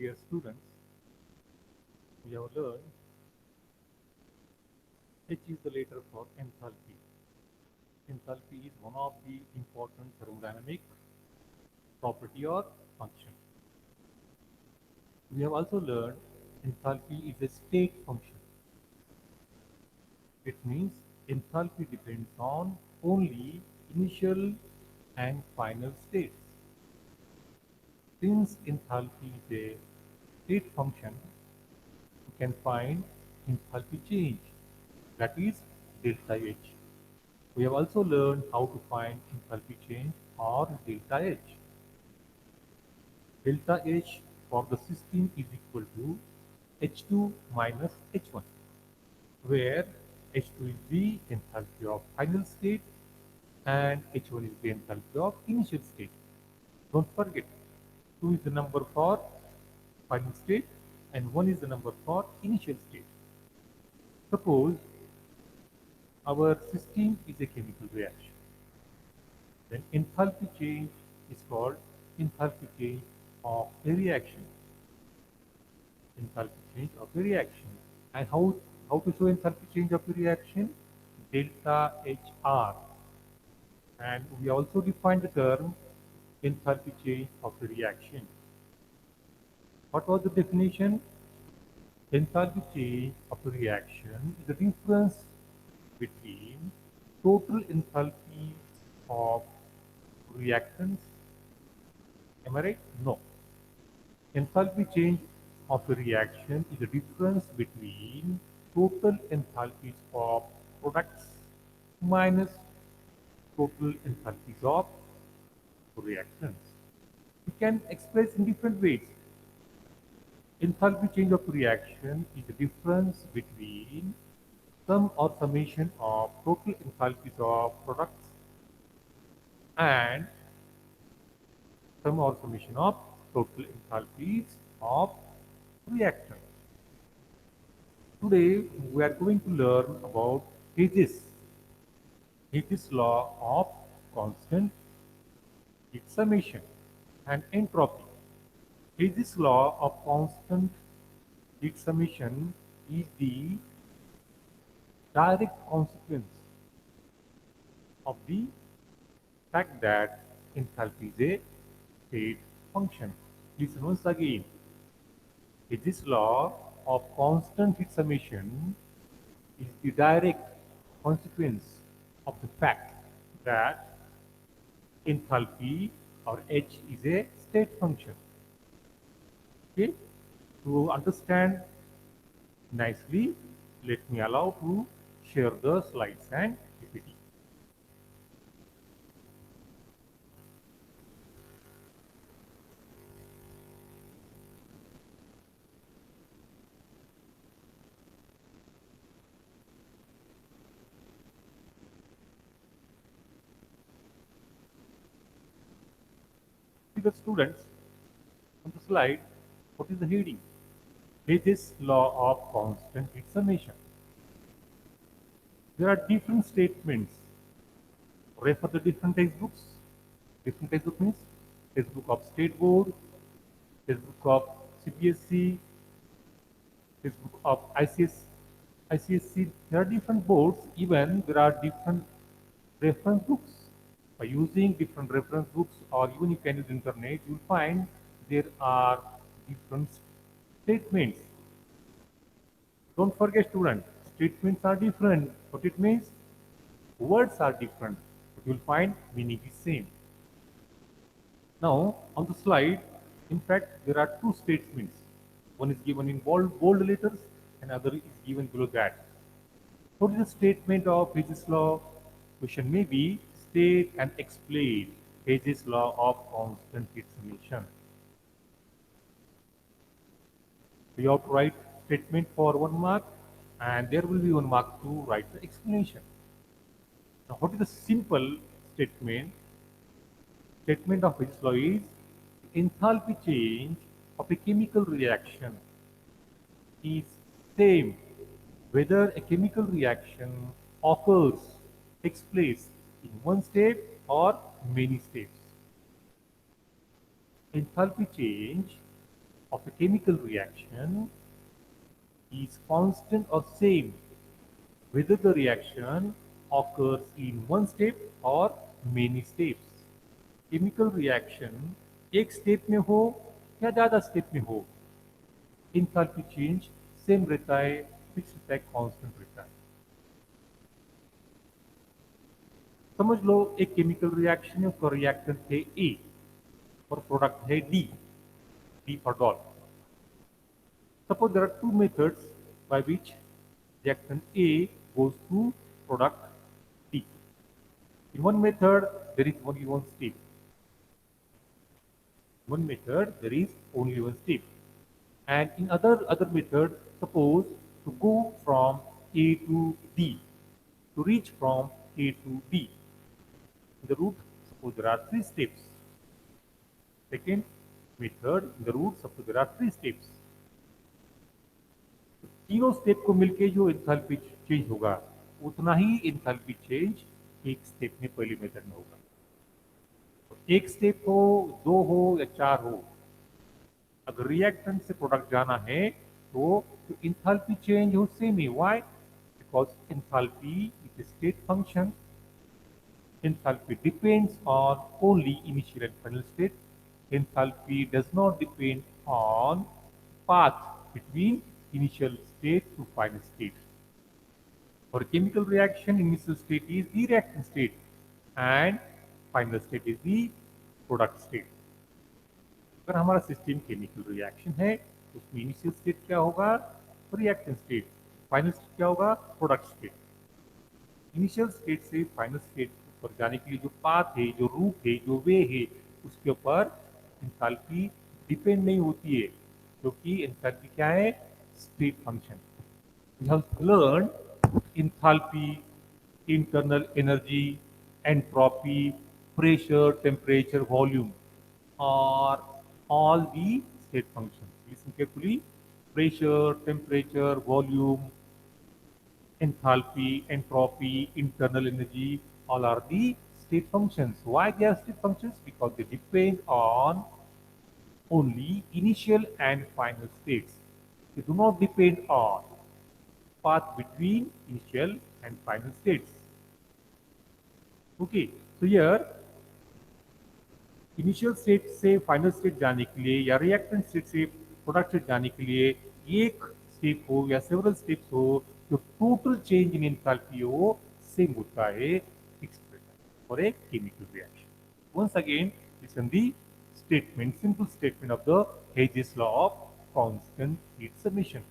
Dear students, we have learned H is the letter for enthalpy. Enthalpy is one of the important thermodynamic property or function. We have also learned enthalpy is a state function. It means enthalpy depends on only initial and final states. Since enthalpy is a state function, we can find enthalpy change, that is delta H. We have also learned how to find enthalpy change or delta H. Delta H for the system is equal to H2 minus H1, where H2 is the enthalpy of final state and H1 is the enthalpy of initial state. Don't forget, 2 is the number for final state and 1 is the number for initial state. Suppose our system is a chemical reaction. Then enthalpy change is called enthalpy change of a reaction. Enthalpy change of a reaction. And how to show enthalpy change of a reaction? Delta HR. And we also define the term enthalpy change of a reaction. What was the definition? Enthalpy change of a reaction is the difference between total enthalpy of reactants. Am I right? No. Enthalpy change of a reaction is the difference between total enthalpies of products minus total enthalpies of reactants. We can express in different ways. Enthalpy change of reaction is the difference between sum or summation of total enthalpies of products and sum or summation of total enthalpies of reactants. Today we are going to learn about Higgs law of constant heat summation and entropy. Higgs law of constant heat summation is the direct consequence of the fact that enthalpy is a state function. Listen once again. Higgs law of constant heat summation is the direct consequence of the fact that enthalpy or H is a state function. Okay, to understand nicely, let me allow to share the slides and PPT. See the students on the slide, what is the heading? Higgs law of constant heat summation. There are different statements. Refer the different textbooks. Different textbook means textbook of State Board, textbook of CBSE, textbook of ICSC. There are different boards. Even there are different reference books. By using different reference books, or even you can use internet, you will find there are different statements. Don't forget, student, statements are different. What it means? Words are different, but you will find meaning is same. Now, on the slide, in fact, there are two statements. One is given in bold letters, and other is given below that. What is the statement of Higgs law? Question may be state and explain Higgs law of constant heat summation. We have to write statement for 1 mark, and there will be 1 mark to write the explanation. Now, what is the simple statement? Statement of Higgs law is enthalpy change of a chemical reaction is same whether a chemical reaction occurs, takes place in one state or many states. Enthalpy change of a chemical reaction is constant or same whether the reaction occurs in one step or many steps. Chemical reaction एक step में हो या ज्यादा step में हो, enthalpy change same रहता है, fix रहता है, कांस्टेंट रहता है। समझ लो एक केमिकल रिएक्शन है, उसका रिएक्टेंट है ए और प्रोडक्ट है D, D for doll. Suppose there are two methods by which reactant A goes to product D. In one method, there is only one step. One method, there is only one step. And in other method, suppose to go from A to D, to reach from A to D. In the route, suppose there are three steps. Second method, in the route, suppose there are three steps. तीनों step को मिलके जो enthalpy change होगा उतना ही enthalpy change एक step में पहले method में होगा। तो एक स्टेप हो, दो हो या चार हो, अगर रिएक्टेंट से प्रोडक्ट जाना है तो एंथैल्पी चेंज हो same he. Why? Because enthalpy is a state function. Enthalpy depends on only initial and final state. Enthalpy does not depend on path between initial state to final state. For a chemical reaction, initial state is the reactant state and final state is the product state. अगर हमारा system chemical reaction है तो उसमें initial state क्या होगा? Reactant state. Final state क्या होगा? Product state. Initial state से फाइनल स्टेट पर जाने के लिए जो पाथ है, जो रूट है, जो वे है, उसके ऊपर एंथैल्पी डिपेंड नहीं होती है, क्योंकि एंथैल्पी क्या है? State function. We have learn enthalpy, internal energy, entropy, pressure, temperature, volume are all the state functions. Listen carefully. Pressure, temperature, volume, enthalpy, entropy, internal energy, all are the state functions. Why they are state functions? Because they depend on only initial and final states. They do not depend on path between initial and final states. Okay, so here initial state से final state जाने के लिए या reactant state से product state जाने के लिए एक स्टेप हो या सेवरल स्टेप्स हो, जो टोटल चेंज इन एंथैल्पी हो सेम होता है fixed for a chemical reaction. Once again listen the statement, simple statement of the Hayes law of constant heat submission.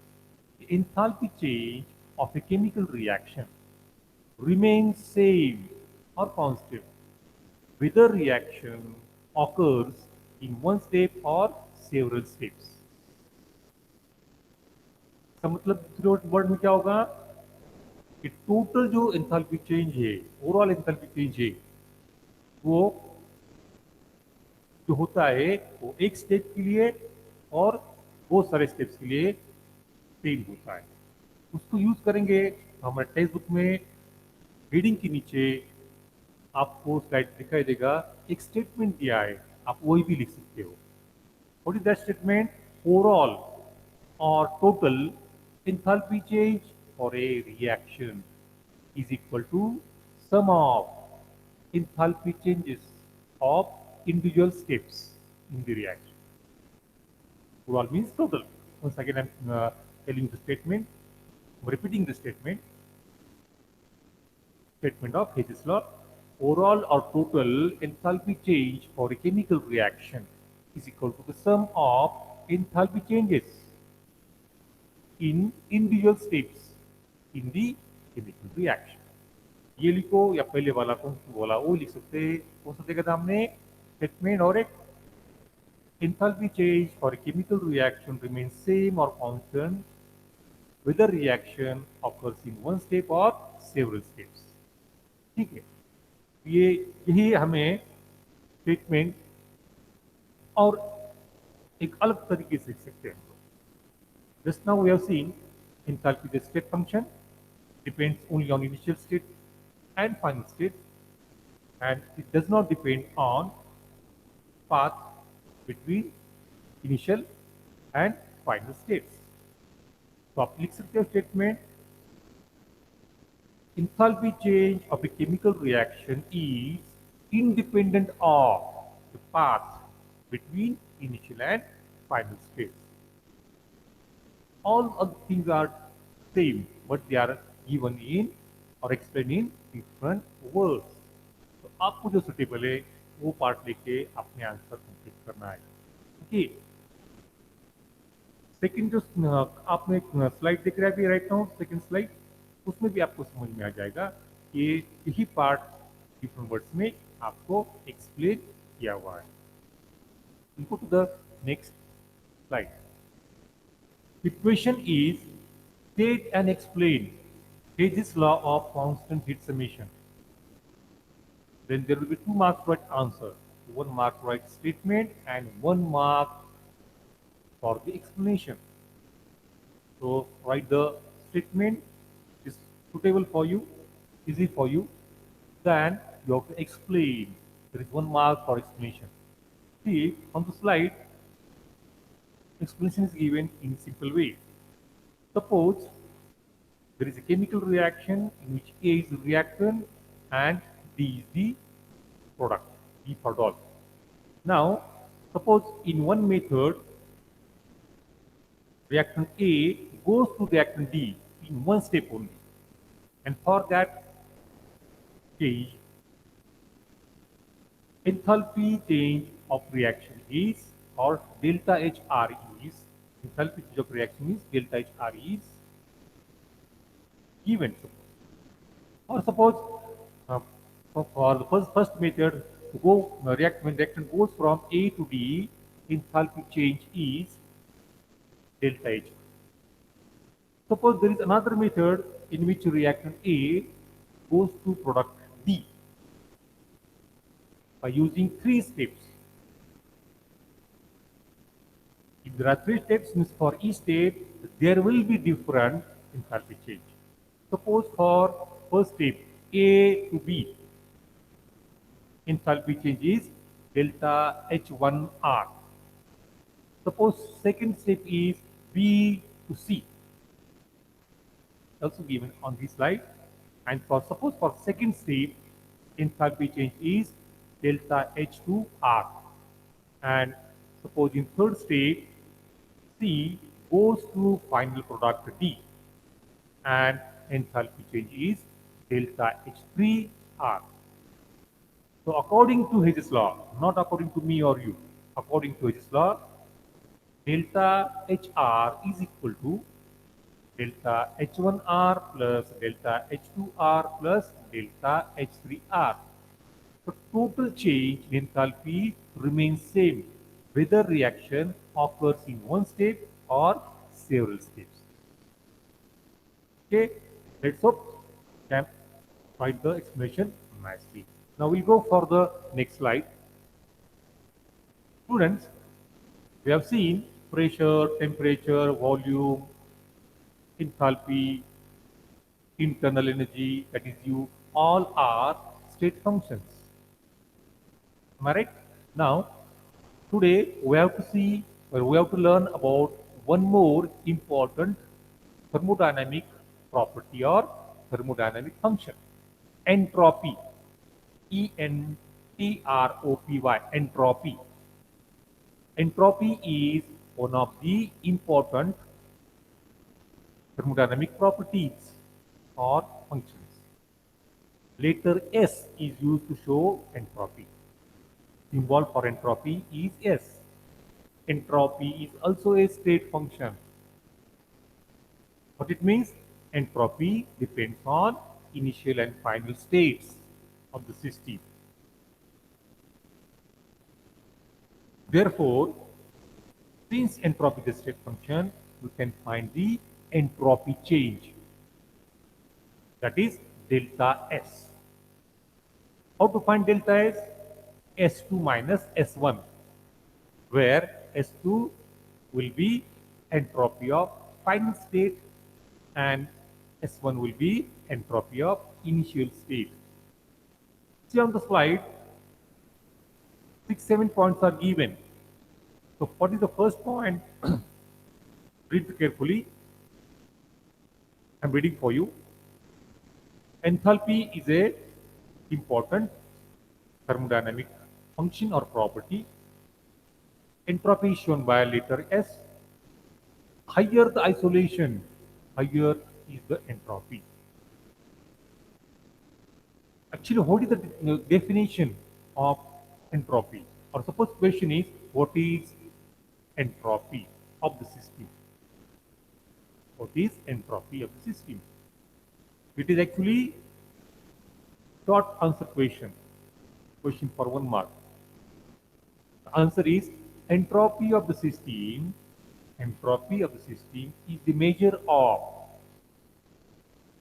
The enthalpy change of a chemical reaction remains same or constant whether reaction occurs in one step or several steps. इसका मतलब दूसरे word में क्या होगा कि total जो enthalpy change है, overall enthalpy change है, वो जो होता है वो एक स्टेप के लिए और बहुत सारे स्टेप्स के लिए सेम होता है। उसको यूज करेंगे हमारे टेक्स्ट बुक में हेडिंग के नीचे आपको स्लाइड दिखाई देगा, एक स्टेटमेंट दिया है, आप वही भी लिख सकते हो। What is that statement? Overall और total enthalpy change for a reaction is equal to sum of enthalpy changes of individual steps in the reaction. Overall means total. Once again, I'm telling the statement, I'm repeating the statement. Statement of Hayes law. Overall or total enthalpy change for a chemical reaction is equal to the sum of enthalpy changes in individual steps in the chemical reaction. ये लिखो या पहले वाला कौन सा बोला वो लिख सकते हैं। कौन सा देखा था हमने? स्टेटमेंट और एक enthalpy change for a chemical reaction remains same or constant whether reaction occurs in one step or several steps. ठीक है, ये यही हमें स्टेटमेंट और एक अलग तरीके से लिख सकते हैं। Just now we have seen enthalpy the state function depends only on initial state and final state, and it does not depend on path between initial and final states. तो आप लिख सकते हो statement, enthalpy change of a chemical reaction is independent of the path between initial and final states. All other things are same, but they are given in or explained in different words. तो आपको जो suitable है वो part लेके अपने answer complete करना है. Okay, second जो आपने स्लाइड देख रहे हैं अभी राइट नाउ, सेकंड स्लाइड, उसमें भी आपको समझ में आ जाएगा कि यही पार्ट डिफरेंट वर्ड्स में आपको एक्सप्लेन किया हुआ है. Go to the next slide. The question is state and explain Gage's law of constant heat summation. Then there will be 2 marks right answer, 1 mark right statement and 1 mark for the explanation. So write the statement is suitable for you, easy for you. Then you have to explain. There is 1 mark for explanation. See on the slide, explanation is given in simple way. Suppose there is a chemical reaction in which A is the reactant and D is the product, D for dog. Now, suppose in one method, reactant A goes to reactant D in one step only. And for that stage, enthalpy change of reaction is, or delta HR is, enthalpy change of reaction is, delta HR is given. Or suppose for the first method, to go when reactant goes from A to D, enthalpy change is delta H. Suppose there is another method in which reactant A goes to product D by using 3 steps. If there are 3 steps, means for each step there will be different enthalpy change. Suppose for first step A to B, enthalpy change is delta H1R. Suppose second step is B to C, also given on this slide. And for suppose for second step, enthalpy change is delta H2R. And suppose in third step, C goes to final product D, and enthalpy change is delta H3R. So according to His law, not according to me or you, according to His law, delta HR is equal to delta H1R plus delta H2R plus delta H3R. So total change in enthalpy remains same whether reaction occurs in one step or several steps. Okay, let's hope can write the explanation nicely. Now we'll go for the next slide. Students, we have seen pressure, temperature, volume, enthalpy, internal energy, that is U, all are state functions. Am I right? Now, today we have to see, or we have to learn about one more important thermodynamic property or thermodynamic function, entropy. ENTROPY, entropy. Entropy is one of the important thermodynamic properties or functions. Letter S is used to show entropy. Symbol for entropy is S. Entropy is also a state function. What it means? Entropy depends on initial and final states of the system. Therefore, since entropy is a state function, we can find the entropy change. That is delta S. How to find delta S? S2 minus S1, where S2 will be entropy of final state and S1 will be entropy of initial state. See on the slide, 6, 7 points are given. So what is the first point? Read carefully. I'm reading for you. Enthalpy is a important thermodynamic function or property. Entropy is shown by a letter S. Higher the isolation, higher is the entropy. Actually, what is the definition of entropy? Or suppose question is, what is entropy of the system? What is entropy of the system? It is actually short answer question. Question for 1 mark. The answer is entropy of the system. Entropy of the system is the measure of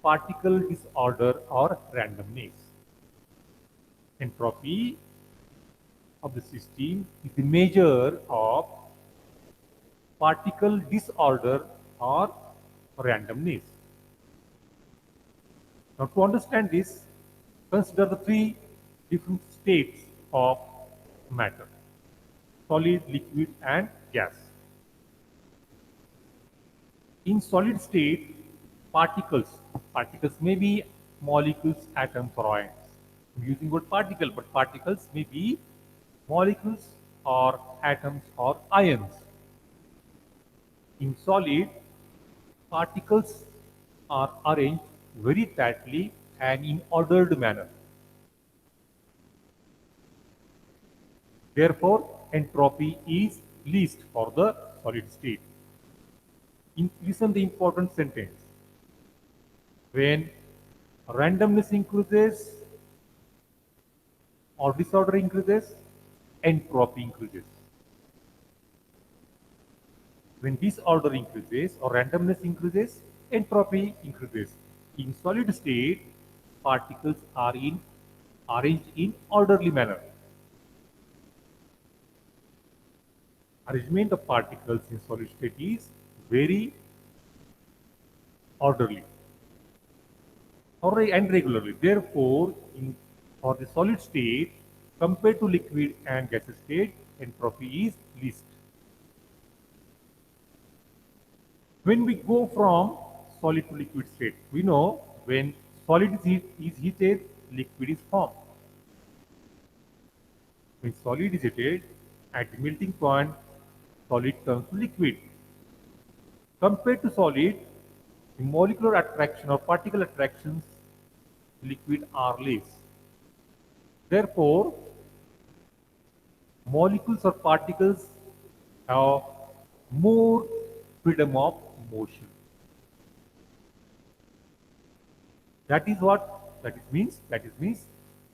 particle disorder or randomness. Entropy of the system is the measure of particle disorder or randomness. Now to understand this, consider the three different states of matter: solid, liquid and gas. In solid state, particles may be molecules, atoms or ions. I'm using word particle, but particles may be molecules or atoms or ions. In solid, particles are arranged very tightly and in ordered manner. Therefore, entropy is least for the solid state. Listen the important sentence. When randomness increases or disorder increases, entropy increases. When disorder increases or randomness increases, entropy increases. In solid state, particles are arranged in orderly manner. Arrangement of particles in solid state is very orderly and regularly. Therefore, for the solid state, compared to liquid and gaseous state, entropy is least. When we go from solid to liquid state, we know when solid is heated, liquid is formed. When solid is heated, at the melting point, solid turns to liquid. Compared to solid, the molecular attraction or particle attractions liquid are less. Therefore, molecules or particles have more freedom of motion. That is what that means. That means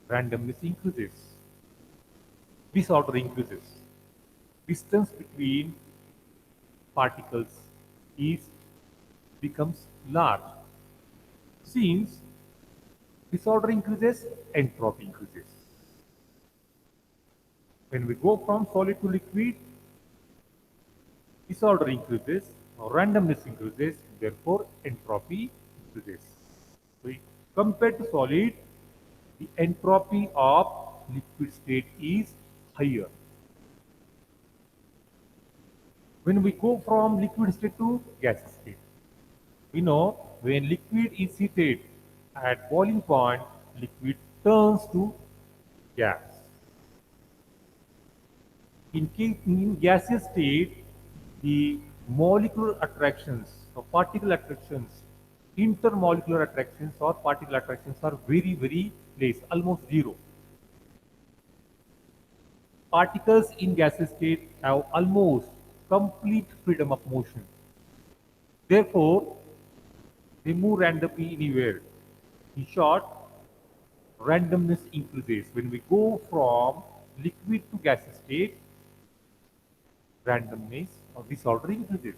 randomness increases, disorder increases, distance between particles is becomes large. Since disorder increases, entropy increases. When we go from solid to liquid, disorder increases, randomness increases, therefore entropy increases. So compared to solid, the entropy of liquid state is higher. When we go from liquid state to gaseous state, we know when liquid is heated at boiling point, liquid turns to gas. In gaseous state, the molecular attractions or particle attractions, intermolecular attractions or particle attractions are very, very less, almost zero. Particles in gaseous state have almost complete freedom of motion. Therefore, they move randomly anywhere. In short, randomness increases. When we go from liquid to gaseous state, randomness or disorder increases.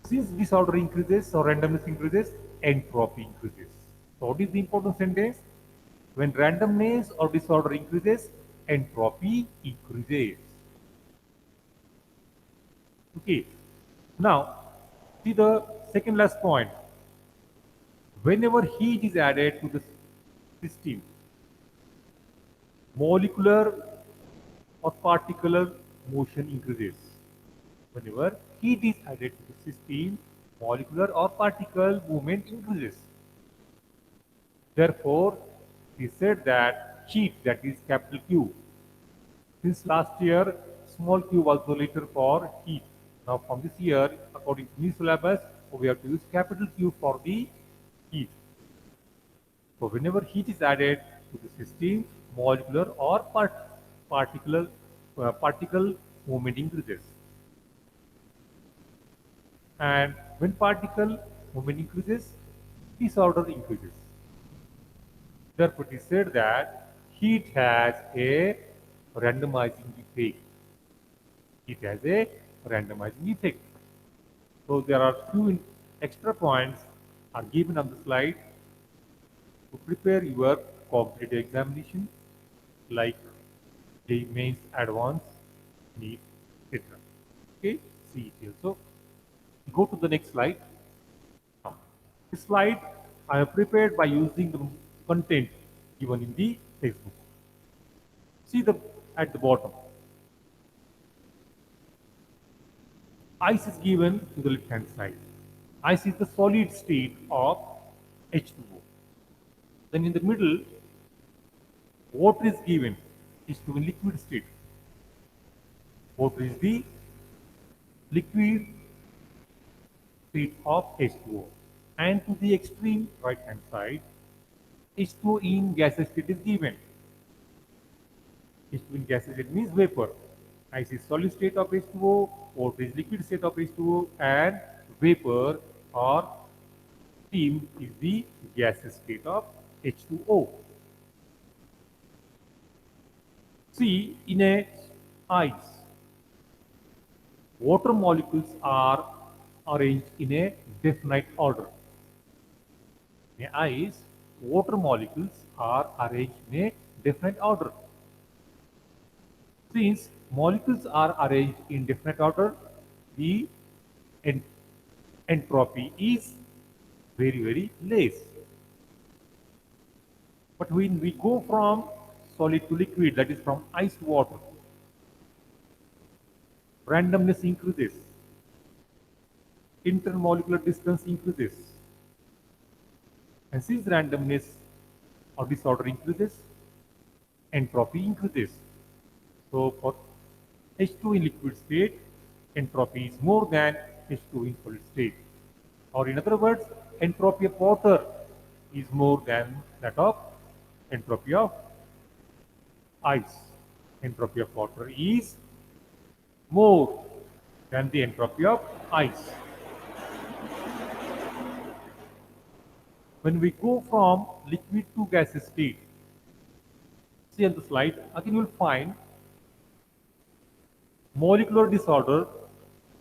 Since disorder increases or randomness increases, entropy increases. So what is the important sentence? When randomness or disorder increases, entropy increases. Okay. Now, see the second last point. Whenever heat is added to the system, molecular or particular motion increases. Whenever heat is added to the system, molecular or particle movement increases. Therefore, he said that heat, that is capital Q. Since last year, small q was the letter for heat. Now from this year, according to new syllabus, we have to use capital Q for the heat. So whenever heat is added to the system, molecular or particle movement increases. And when particle movement increases, disorder increases. Therefore, it is said that heat has a randomizing effect. It has a randomizing effect. So there are few extra points are given on the slide to prepare your competitive examination like the mains advanced, NEET, etc. Okay, see it here. So go to the next slide. Now, this slide I have prepared by using the content given in the textbook. See the at the bottom. Ice is given to the left hand side. Ice is the solid state of H2O. Then in the middle, water is given is to a liquid state. Water is the liquid state of H2O. And to the extreme right hand side, H2O in gaseous state is given. H2O in gaseous state means vapor. Ice is solid state of H2O, water is liquid state of H2O, and vapor or steam is the gaseous state of H2O. See, in a ice, water molecules are arranged in a definite order. In ice, water molecules are arranged in a definite order. Since molecules are arranged in definite order, the entropy is very less. But when we go from solid to liquid, that is from ice to water, randomness increases, intermolecular distance increases, and since randomness or disorder increases, entropy increases. So for H2 in liquid state, entropy is more than H2 in solid state. Or in other words, entropy of water is more than that of entropy of ice. Entropy of water is more than the entropy of ice. When we go from liquid to gaseous state, see on the slide, again you will find molecular disorder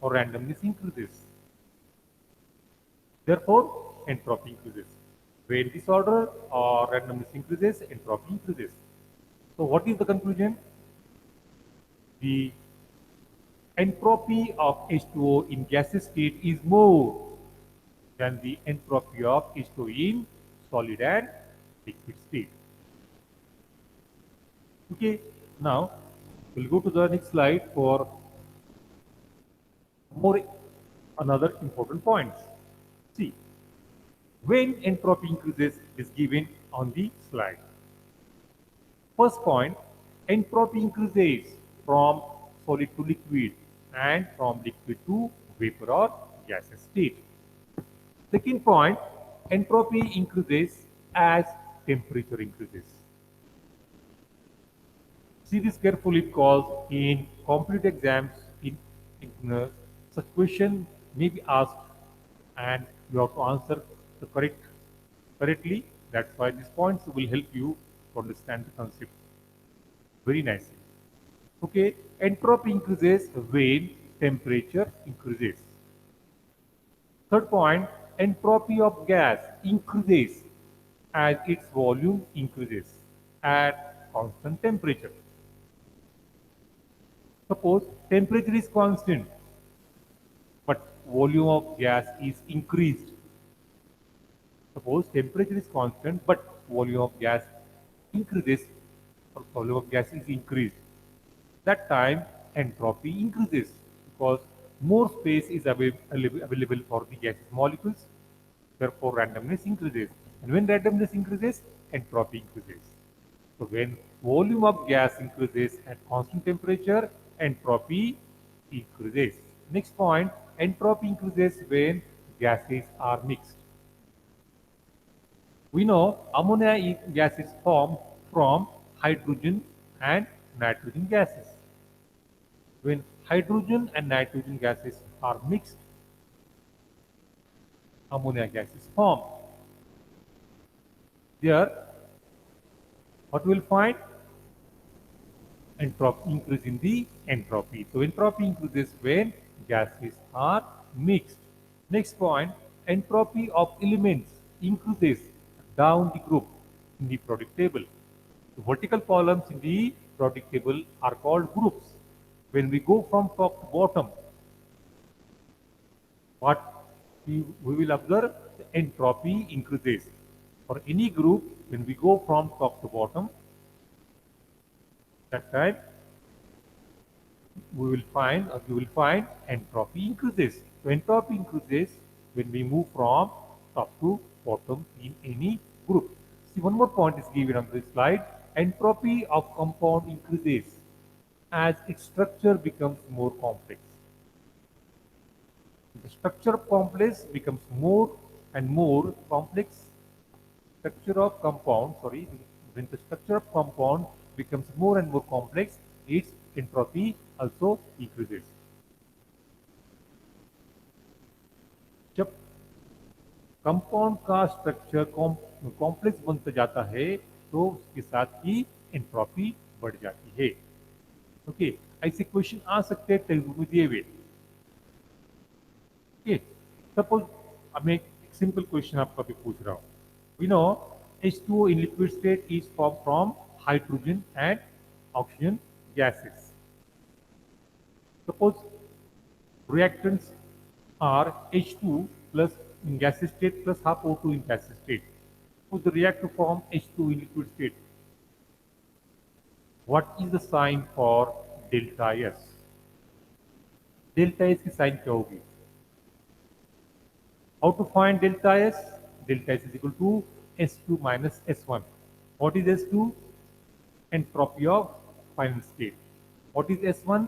or randomness increases. Therefore, entropy increases. When disorder or randomness increases, entropy increases. So what is the conclusion? The entropy of H2O in gaseous state is more than the entropy of H2O in solid and liquid state. Okay, now we'll go to the next slide for more another important points. See, when entropy increases is given on the slide. First point, entropy increases from solid to liquid and from liquid to vapor or gaseous state. Second point, entropy increases as temperature increases. See this carefully because in competitive exams, such question may be asked and you have to answer the correctly. That's why these points will help you to understand the concept very nicely. Okay, entropy increases when temperature increases. Third point, entropy of gas increases as its volume increases at constant temperature. Suppose temperature is constant, but volume of gas is increased. Suppose temperature is constant, but volume of gas increases, or volume of gas is increased. That time entropy increases because more space is available for the gaseous molecules, therefore randomness increases. And when randomness increases, entropy increases. So when volume of gas increases at constant temperature, entropy increases. Next point, entropy increases when gases are mixed. We know ammonia gas is formed from hydrogen and nitrogen gases. When hydrogen and nitrogen gases are mixed, ammonia gas is formed. There, what we will find? Entropy increase in the entropy. So entropy increases when gases are mixed. Next point, entropy of elements increases down the group in the periodic table. The vertical columns in the periodic table are called groups. When we go from top to bottom, what we will observe, the entropy increases. For any group, when we go from top to bottom, that time we will find or you will find entropy increases. So entropy increases when we move from top to bottom in any group. See, one more point is given on this slide. Entropy of compound increases as its structure becomes more complex. The structure of complex becomes more and more complex. Structure of compound, sorry, when the structure of compound becomes more and more complex, its entropy also increases. जब compound का structure complex बनता जाता है तो उसके साथ ही entropy बढ़ जाती है. ओके, ऐसे क्वेश्चन आ सकते हैं टेक्स्ट में दिए हुए. ओके, सपोज अब मैं एक सिंपल क्वेश्चन आपको अभी पूछ रहा हूँ. We know H2O in liquid state is formed from hydrogen and oxygen gases. Suppose reactants are H2 plus in gaseous state plus half O2 in gaseous state. Suppose the react to form H2 in liquid state. What is the sign for delta S? Delta S की sign क्या होगी? How to find delta S? Delta S is equal to S2 minus S1. What is S2? Entropy of final state. What is S1?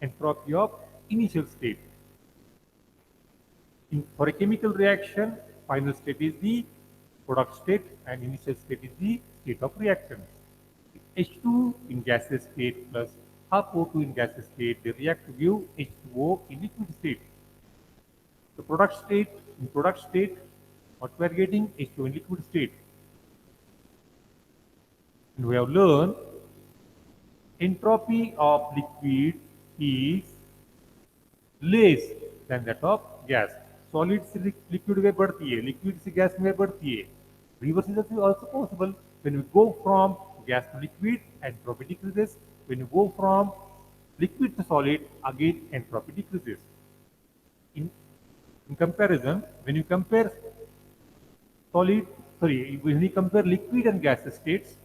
Entropy of initial state. For a chemical reaction, final state is the product state and initial state is the state of reactants. H2 in gaseous state plus half O2 in gaseous state, they react to give H2O in liquid state. The in product state, what we are getting? H2O in liquid state. And we have learned entropy of liquid is less than that of gas. Solid से liquid में बढ़ती है, liquid से gas में बढ़ती है. Reverse is also possible. When we go from gas to liquid, entropy decreases. When you go from liquid to solid, again entropy decreases. In comparison, when you compare liquid and gaseous states,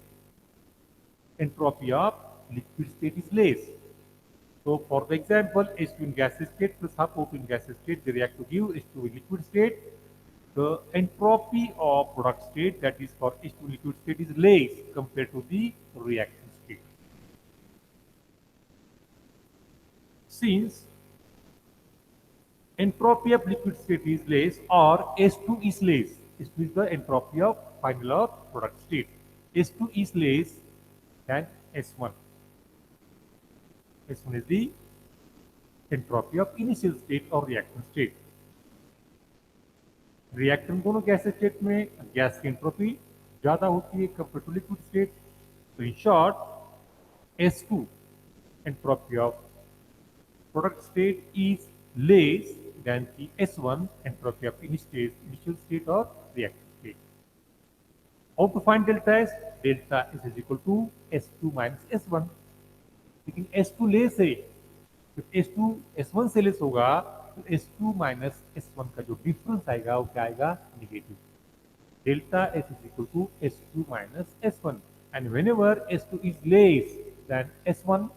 entropy of liquid state is less. So for the example, H2 in gaseous state plus half O2 in gaseous state, they react to give H2 in liquid state. The entropy of product state, that is for H2 liquid state, is less compared to the reaction state. Since entropy of liquid state is less or S2 is less, S2 is the entropy of final or product state. S2 is less than S1. S1 is the entropy of initial state or reaction state. Reactant दोनों gases state में gas की entropy ज्यादा होती है compare to liquid state. तो in short S2 entropy of product state is less than the S1 entropy of initial state or reactant state. How to find delta S? Delta S is equal to S2 minus S1. लेकिन S2 less है, तो S2 S1 से less होगा तो S2 minus S1 का जो difference आएगा वो क्या आएगा? Negative. Delta S is equal to S2 minus S1, and whenever S2 is less than S1,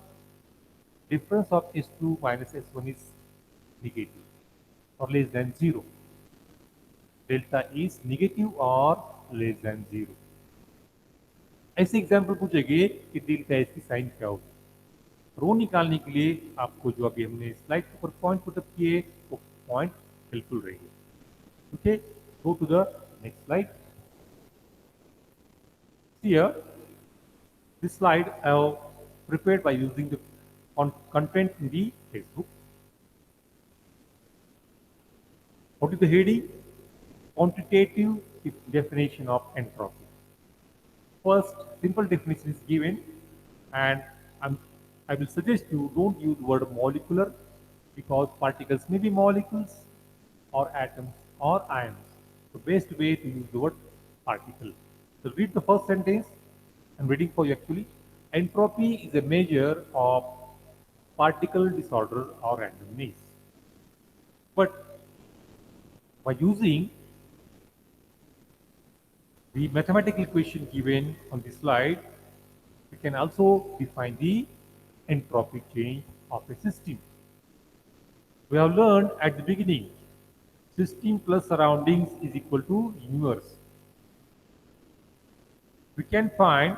difference of S2 minus S1 is negative or less than 0. Delta is negative or less than 0. ऐसे example पूछेंगे कि delta S की sign क्या होगी। रो निकालने के लिए आपको जो अभी हमने स्लाइड के ऊपर पॉइंट पुटअप किए वो पॉइंट हेल्पफुल रहेंगे। Okay, go to the next slide. Here, this slide I have prepared by using the content in the textbook. What is the heading? Quantitative definition of entropy. First, simple definition is given, and I will suggest you don't use the word molecular because particles may be molecules or atoms or ions. The best way to use the word particle. So read the first sentence. I'm reading for you actually. Entropy is a measure of particle disorder or randomness. But by using the mathematical equation given on the slide, we can also define the entropy change of a system. We have learned at the beginning, system plus surroundings is equal to universe. We can find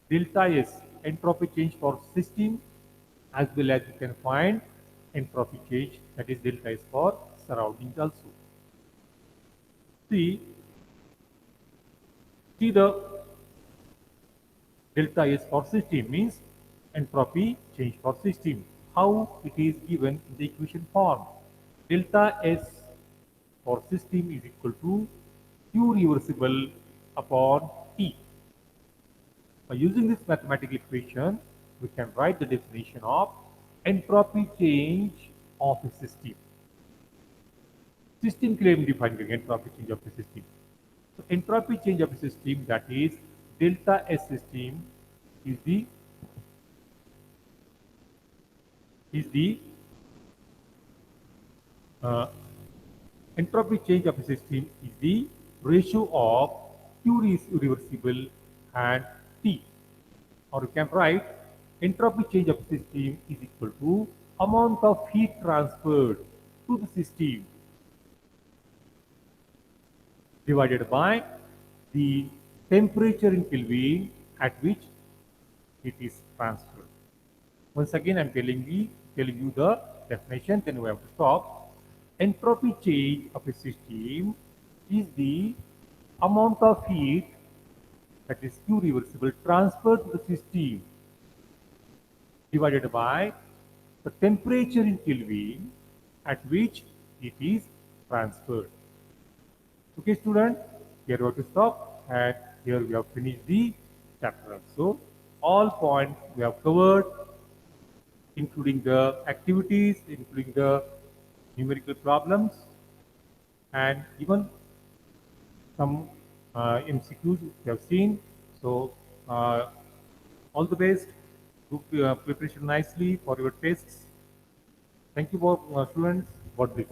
delta S entropy change for system as well as we can find entropy change that is delta S for surroundings also. See, see the delta S for system means entropy change for system. How it is given in the equation form. Delta S for system is equal to Q reversible upon T. By using this mathematical equation, we can write the definition of entropy change of a system. System के लिए हम define करेंगे entropy change of a system. So entropy change of a system, that is delta S system, is the uh, entropy change of a system is the ratio of Q reversible and T. Or you can write entropy change of a system is equal to amount of heat transferred to the system divided by the temperature in Kelvin at which it is transferred. Once again, I am telling you the definition, then we have to stop. Entropy change of a system is the amount of heat, that is Q reversible, transferred to the system divided by the temperature in Kelvin at which it is transferred. Okay, student, here we have to stop, and here we have finished the chapter. So, all points we have covered, including the activities, including the numerical problems, and even some MCQs we have seen. So, all the best. Do preparation nicely for your tests. Thank you, for students. God bless.